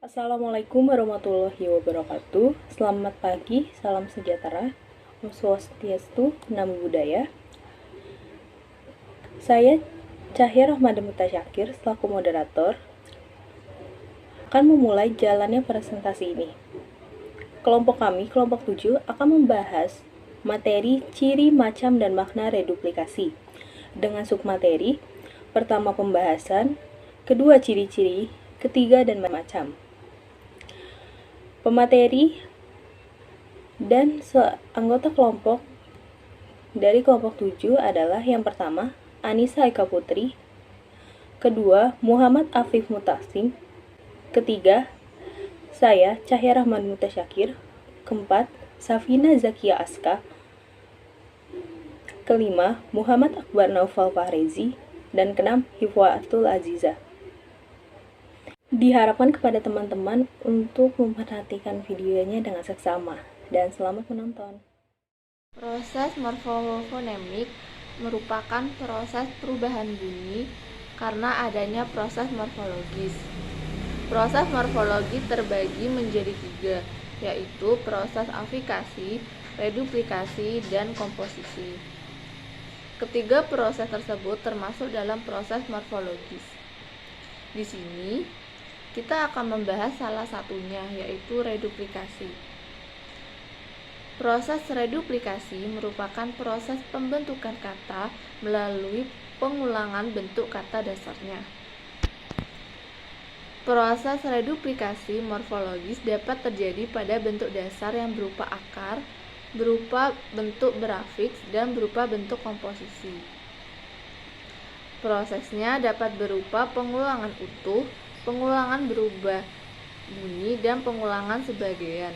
Assalamualaikum warahmatullahi wabarakatuh. Selamat pagi, salam sejahtera. Om Swastiastu, Namo Buddhaya. Saya Cahya Rahmada Mutasyakir selaku moderator akan memulai jalannya presentasi ini. Kelompok kami, kelompok 7, akan membahas materi ciri, macam, dan makna reduplikasi. Dengan submateri, pertama pembahasan, kedua ciri-ciri, ketiga dan macam. Pemateri dan anggota kelompok dari kelompok 7 adalah yang pertama, Anissa Eka Putri, kedua, Muhammad Afif Mutasim, ketiga, saya Cahya Rahman Mutasyakir, keempat, Safina Zakia Aska, kelima, Muhammad Akbar Naufal Fahrezi, dan keenam, Hifwatul Aziza. Diharapkan kepada teman-teman untuk memperhatikan videonya dengan seksama, dan selamat menonton. Proses morfofonemik merupakan proses perubahan bunyi karena adanya proses morfologis. Proses morfologi terbagi menjadi 3, yaitu proses afikasi, reduplikasi, dan komposisi. Ketiga proses tersebut termasuk dalam proses morfologis. Di sini, kita akan membahas salah satunya, yaitu reduplikasi. Proses reduplikasi merupakan proses pembentukan kata melalui pengulangan bentuk kata dasarnya. Proses reduplikasi morfologis dapat terjadi pada bentuk dasar yang berupa akar, berupa bentuk berafiks, dan berupa bentuk komposisi. Prosesnya dapat berupa pengulangan utuh, pengulangan berubah bunyi, dan pengulangan sebagian.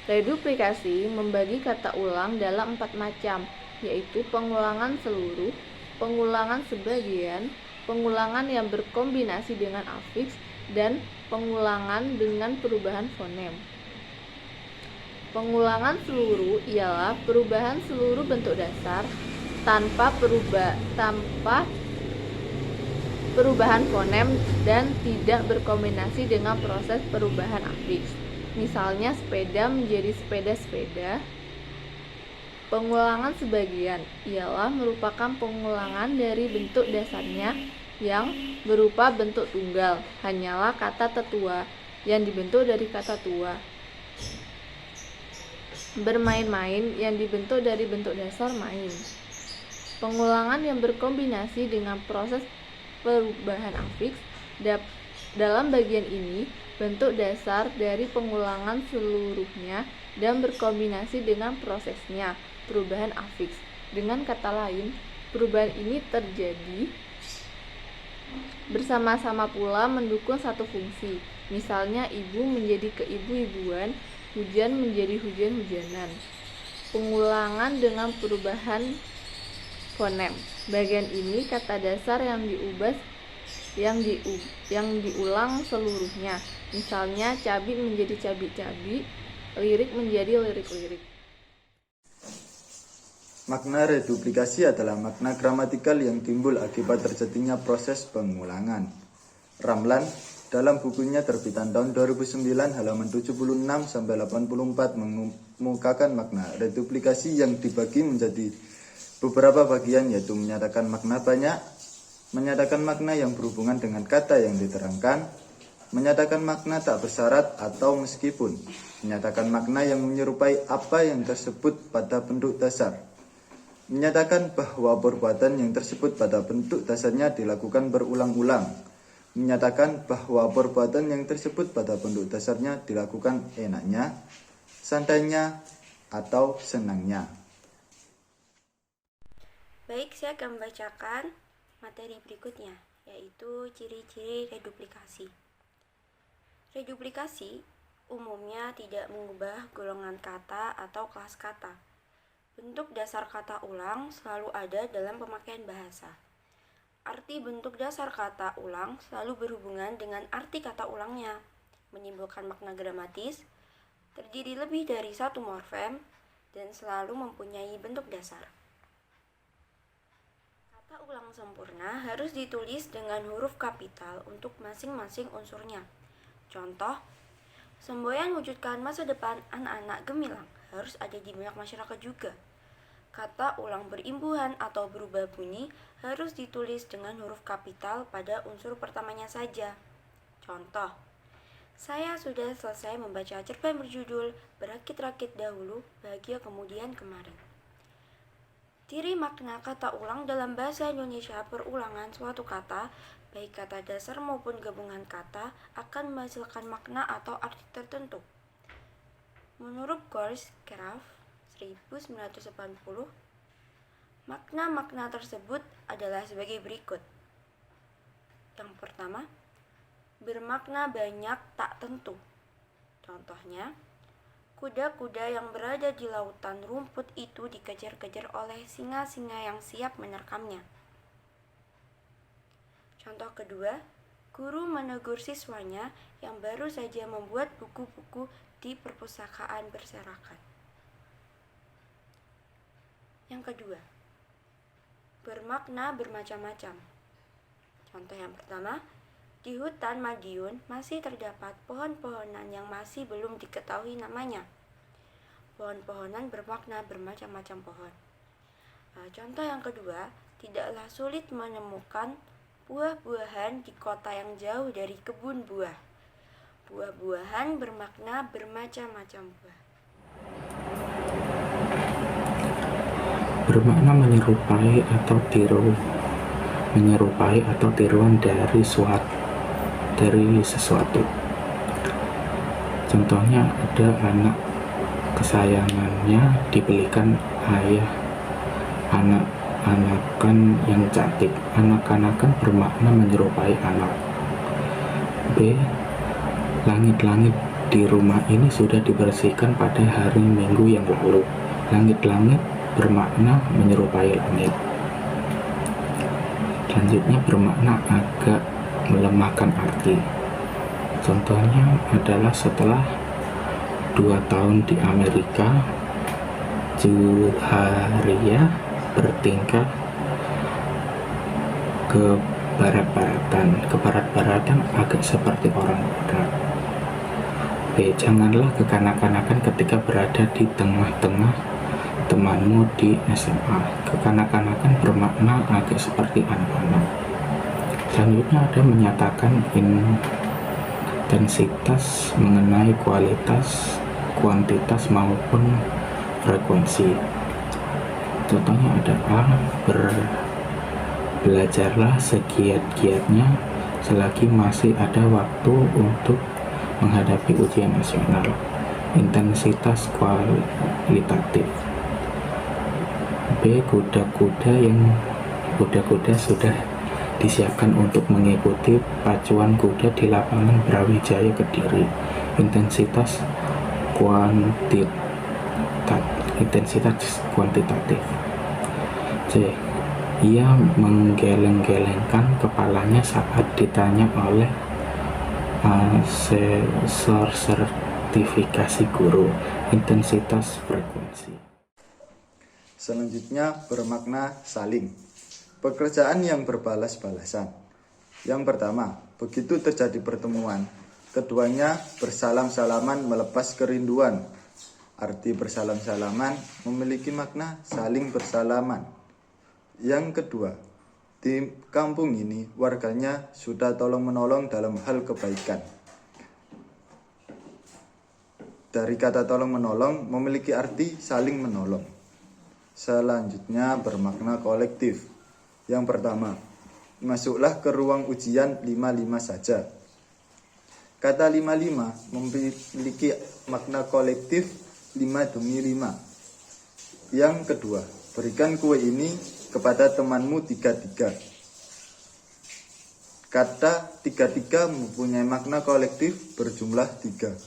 Reduplikasi membagi kata ulang dalam 4 macam, yaitu pengulangan seluruh, pengulangan sebagian, pengulangan yang berkombinasi dengan afiks, dan pengulangan dengan perubahan fonem. Pengulangan seluruh ialah perubahan seluruh bentuk dasar tanpa perubahan fonem dan tidak berkombinasi dengan proses perubahan afiks. Misalnya sepeda menjadi sepeda-sepeda. Pengulangan sebagian ialah merupakan pengulangan dari bentuk dasarnya yang berupa bentuk tunggal, hanyalah kata tetua yang dibentuk dari kata tua. Bermain-main yang dibentuk dari bentuk dasar main. Pengulangan yang berkombinasi dengan proses perubahan afiks. Dalam bagian ini, bentuk dasar dari pengulangan seluruhnya dan berkombinasi dengan prosesnya, perubahan afiks. Dengan kata lain, perubahan ini terjadi bersama-sama pula mendukung satu fungsi. Misalnya ibu menjadi keibu-ibuan, hujan menjadi hujan-hujanan. Pengulangan dengan perubahan fonem. Bagian ini kata dasar yang diulang seluruhnya. Misalnya cabi menjadi cabi-cabi, lirik menjadi lirik-lirik. Makna reduplikasi adalah makna gramatikal yang timbul akibat terjadinya proses pengulangan. Ramlan dalam bukunya terbitan tahun 2009 halaman 76-84 mengemukakan makna reduplikasi yang dibagi menjadi beberapa bagian, yaitu menyatakan makna banyak, menyatakan makna yang berhubungan dengan kata yang diterangkan, menyatakan makna tak bersyarat atau meskipun, menyatakan makna yang menyerupai apa yang tersebut pada bentuk dasar, menyatakan bahwa perbuatan yang tersebut pada bentuk dasarnya dilakukan berulang-ulang, menyatakan bahwa perbuatan yang tersebut pada bentuk dasarnya dilakukan enaknya, santainya, atau senangnya. Baik, saya akan membacakan materi berikutnya, yaitu ciri-ciri reduplikasi. Reduplikasi umumnya tidak mengubah golongan kata atau kelas kata. Bentuk dasar kata ulang selalu ada dalam pemakaian bahasa. Arti bentuk dasar kata ulang selalu berhubungan dengan arti kata ulangnya, menimbulkan makna gramatis, terdiri lebih dari satu morfem, dan selalu mempunyai bentuk dasar. Kata ulang sempurna harus ditulis dengan huruf kapital untuk masing-masing unsurnya. Contoh, semboyan wujudkan masa depan anak-anak gemilang harus ada di banyak masyarakat juga. Kata ulang berimbuhan atau berubah bunyi harus ditulis dengan huruf kapital pada unsur pertamanya saja. Contoh, saya sudah selesai membaca cerpen berjudul Berakit-rakit Dahulu, Bahagia Kemudian Kemarin. Ciri makna kata ulang dalam bahasa Indonesia: perulangan suatu kata, baik kata dasar maupun gabungan kata, akan menghasilkan makna atau arti tertentu. Menurut Gorsh-Krafft 1980, makna-makna tersebut adalah sebagai berikut. Yang pertama, bermakna banyak tak tentu. Contohnya, kuda-kuda yang berada di lautan rumput itu dikejar-kejar oleh singa-singa yang siap menerkamnya. Contoh kedua, guru menegur siswanya yang baru saja membuat buku-buku di perpustakaan berserakan. Yang kedua, bermakna bermacam-macam. Contoh yang pertama, di hutan Madiun masih terdapat pohon-pohonan yang masih belum diketahui namanya. Pohon-pohonan bermakna bermacam-macam pohon. Contoh yang kedua, tidaklah sulit menemukan buah-buahan di kota yang jauh dari kebun buah. Buah-buahan bermakna bermacam-macam buah. Bermakna menyerupai atau tiru, menyerupai atau tiruan dari sesuatu. Contohnya, ada anak kesayangannya dibelikan ayah anak-anakan yang cantik. Anak-anakan bermakna menyerupai anak. B. Langit-langit di rumah ini sudah dibersihkan pada hari Minggu yang lalu. Langit-langit bermakna menyerupai langit. Selanjutnya, bermakna agak melemahkan arti. Contohnya adalah setelah 2 tahun di Amerika, Juharia bertingkah ke barat-baratan agak seperti orang barat. B. Janganlah kekanak-kanakan ketika berada di tengah-tengah temanmu di SMA. Kekanak-kanakan bermakna agak seperti anak-anak. Selanjutnya ada menyatakan intensitas mengenai kualitas, kuantitas maupun frekuensi. Contohnya ada A. Belajarlah segiat-giatnya selagi masih ada waktu untuk menghadapi ujian nasional. Intensitas kualitatif. B. Kuda-kuda sudah disiapkan untuk mengikuti pacuan kuda di lapangan Brawijaya Kediri. Intensitas kuantitatif. C. Ia menggeleng-gelengkan kepalanya saat ditanya oleh asesor sertifikasi guru. Intensitas frekuensi. Selanjutnya bermakna saling. Pekerjaan yang berbalas-balasan. Yang pertama, begitu terjadi pertemuan, keduanya bersalam-salaman melepas kerinduan. Arti bersalam-salaman memiliki makna saling bersalaman. Yang kedua, di kampung ini warganya sudah tolong-menolong dalam hal kebaikan. Dari kata tolong-menolong memiliki arti saling menolong. Selanjutnya bermakna kolektif. Yang pertama, masuklah ke ruang ujian 55 saja. Kata 55 memiliki makna kolektif 5 demi 5. Yang kedua, berikan kue ini kepada temanmu 33. Kata 33 mempunyai makna kolektif berjumlah 3.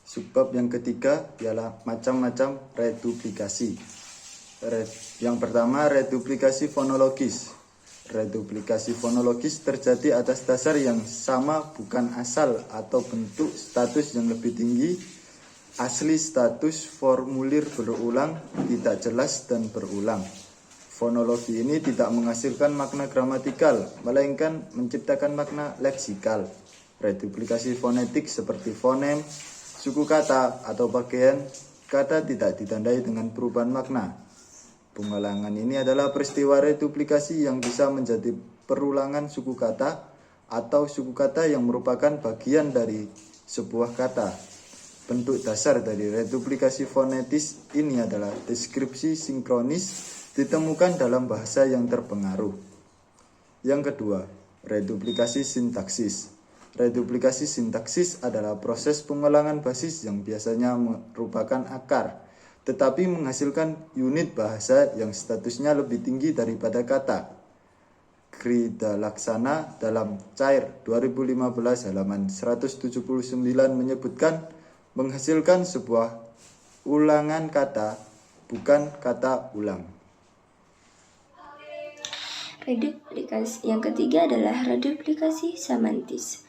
Subbab yang ketiga ialah macam-macam reduplikasi. Yang pertama, reduplikasi fonologis. Reduplikasi fonologis terjadi atas dasar yang sama, bukan asal atau bentuk status yang lebih tinggi Asli status formulir berulang, tidak jelas dan berulang. Fonologi ini tidak menghasilkan makna gramatikal, melainkan menciptakan makna leksikal. Reduplikasi fonetik seperti fonem, suku kata, atau bagian kata tidak ditandai dengan perubahan makna. Pengulangan ini adalah peristiwa reduplikasi yang bisa menjadi perulangan suku kata atau suku kata yang merupakan bagian dari sebuah kata. Bentuk dasar dari reduplikasi fonetis ini adalah deskripsi sinkronis ditemukan dalam bahasa yang terpengaruh. Yang kedua, reduplikasi sintaksis. Reduplikasi sintaksis adalah proses pengulangan basis yang biasanya merupakan akar, tetapi menghasilkan unit bahasa yang statusnya lebih tinggi daripada kata. Krida Laksana dalam Cair 2015 halaman 179 menyebutkan menghasilkan sebuah ulangan kata, bukan kata ulang. Reduplikasi yang ketiga adalah reduplikasi semantis.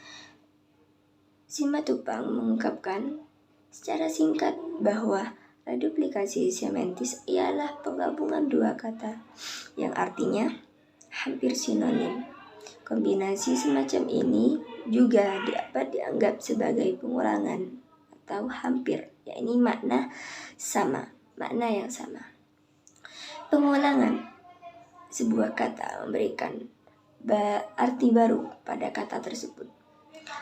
Simatupang mengungkapkan secara singkat bahwa reduplikasi semantis ialah penggabungan dua kata yang artinya hampir sinonim. Kombinasi semacam ini juga dapat dianggap sebagai pengulangan atau hampir, yakni makna yang sama. Pengulangan sebuah kata memberikan arti baru pada kata tersebut.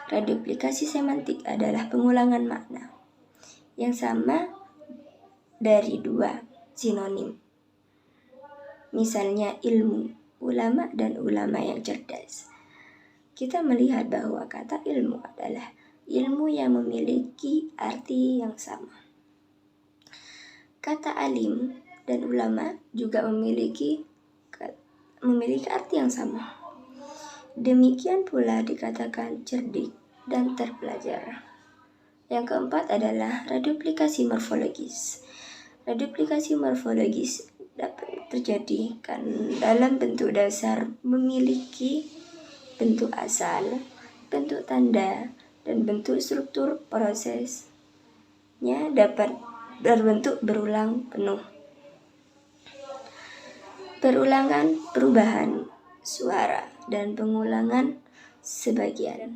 Reduplikasi semantik adalah pengulangan makna yang sama dari dua sinonim. Misalnya ilmu, ulama dan ulama yang cerdas. Kita melihat bahwa kata ilmu adalah ilmu yang memiliki arti yang sama. Kata alim dan ulama juga memiliki arti yang sama. Demikian pula dikatakan cerdik dan terpelajar. Yang keempat adalah reduplikasi morfologis. Reduplikasi morfologis dapat terjadi karena dalam bentuk dasar memiliki bentuk asal, bentuk tanda, dan bentuk struktur prosesnya dapat berbentuk berulang penuh. Perulangan perubahan suara dan pengulangan sebagian.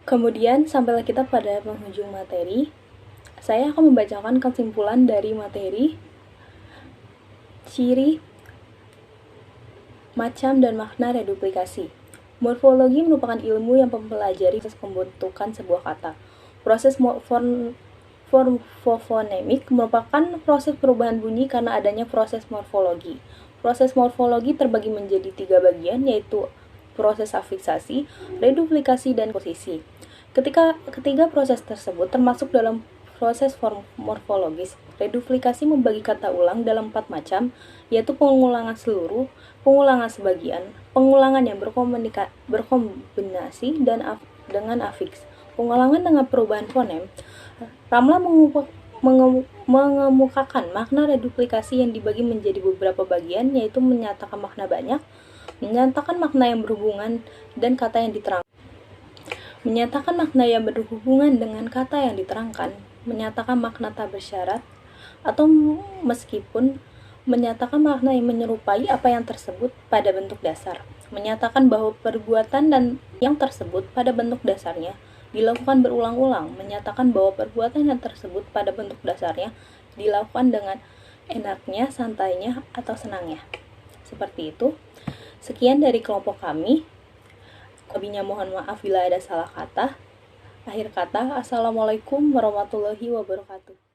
Kemudian sampailah kita pada penghujung materi. Saya akan membacakan kesimpulan dari materi, ciri, macam, dan makna reduplikasi. Morfologi merupakan ilmu yang mempelajari proses pembentukan sebuah kata. Proses morfonemik merupakan proses perubahan bunyi karena adanya proses morfologi. Proses morfologi terbagi menjadi 3 bagian, yaitu proses afiksasi, reduplikasi, dan posisi. Ketiga proses tersebut termasuk dalam proses morfologis. Reduplikasi membagi kata ulang dalam 4 macam, yaitu pengulangan seluruh, pengulangan sebagian, pengulangan yang berkombinasi, dan dengan afiks. Pengulangan dengan perubahan fonem. Ramla mengemukakan makna reduplikasi yang dibagi menjadi beberapa bagian, yaitu menyatakan makna banyak, menyatakan makna yang berhubungan, dan kata yang diterangkan. Menyatakan makna yang berhubungan dengan kata yang diterangkan, menyatakan makna tak bersyarat, atau meskipun menyatakan makna yang menyerupai apa yang tersebut pada bentuk dasar. Menyatakan bahwa perbuatan dan yang tersebut pada bentuk dasarnya dilakukan berulang-ulang, menyatakan bahwa perbuatan yang tersebut pada bentuk dasarnya dilakukan dengan enaknya, santainya, atau senangnya. Seperti itu. Sekian dari kelompok kami. Lebihnya mohon maaf bila ada salah kata. Akhir kata, Assalamualaikum warahmatullahi wabarakatuh.